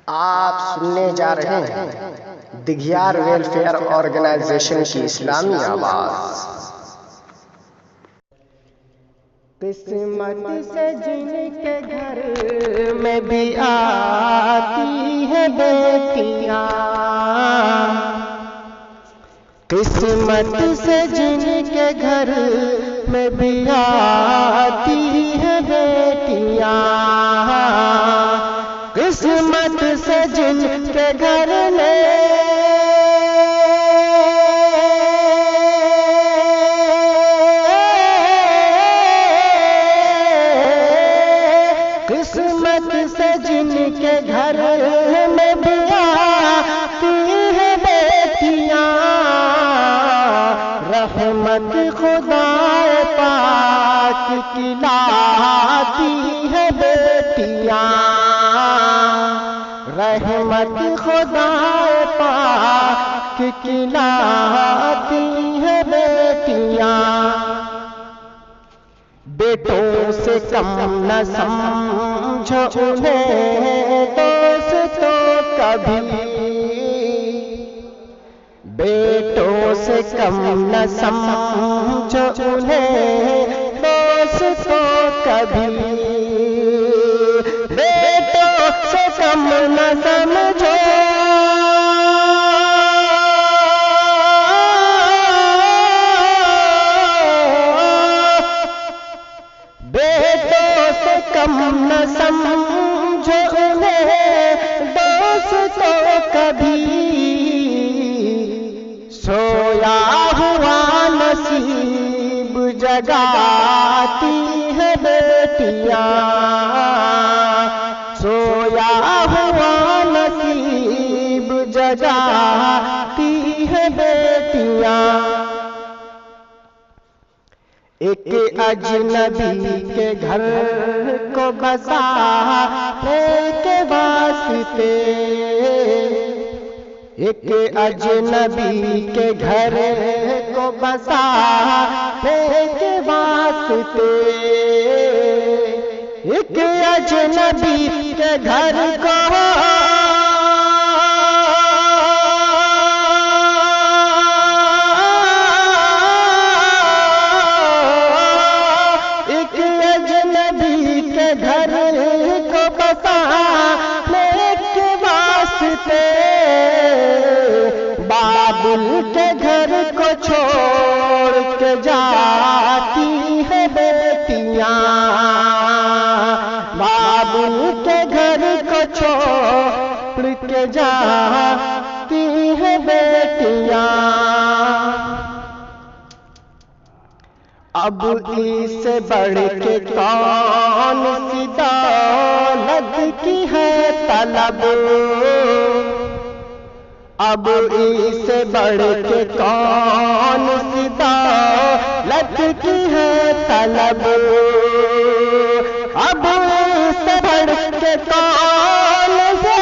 آپ سننے جا رہے ہیں دگھیار ویلفیئر آرگنائزیشن کی اسلامی آواز۔ قسمت سے جن کے گھر میں بھی آتی ہے بیٹیاں، قسمت سے جن کے گھر میں بھی آتی ہے بیٹیاں، قسمت سے جن کے گھر میں قسمت سے جن کے گھر میں بھی آتی ہے بیٹیاں، رحمت خدا پاک کی لاتی ہے بیٹیاں، رحمت خدا پاک کی لاتی ہے بیٹیاں، بیٹوں سے کم نہ سمجھو انہیں دوستوں کبھی، بیٹوں سے کم نہ سمجھو انہیں دوستوں کبھی، بیٹوں سے کم نہ سمجھو کم نہ سمجھو انہیں دوستوں کبھی، سویا ہوا نصیب جگاتی ہے بیٹیاں، سویا ہوا نصیب جگاتی ہے بیٹیاں، ایک اجنبی کے گھر کو بسانے کے واسطے، ایک اجنبی کے گھر کو بسانے کے واسطے، ایک اجنبی کے گھر کو گھر کو بسانے کے واسطے، بابل کے گھر کو چھوڑ کے جاتی ہے بیٹیاں، بابل کے گھر کو چھوڑ کے جاتی ہے بیٹیاں، اب اس سے بڑھ کے کون سی دولت کی ہے طلب، اب اس سے بڑھ کے کون سی دولت کی ہے طلب، اب اس سے بڑھ کے کون سے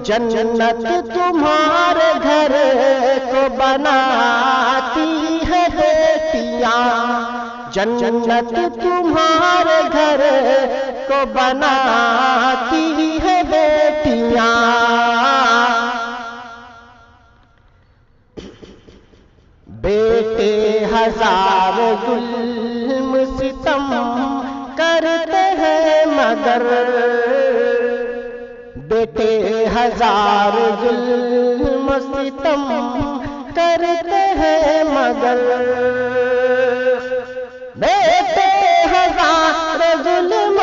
جنت تمہارے گھر کو بناتی ہے بیٹیاں، جنت تمہارے گھر کو بناتی ہے بیٹیاں، بیٹے ہزار ظلم ستم کرتے ہیں مگر، بیٹے ہزار ظلم ستم کرتے ہیں مگر، بیٹے ہزار ظلم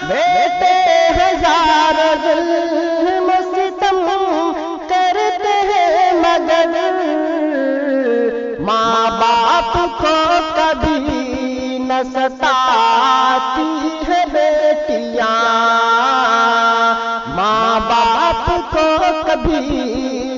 بیٹے ہزار ظلم ستم کرتے ہیں مگر، ماں باپ کو کبھی نہ ستاتی ہے بیٹیاں، ماں باپ کو کبھی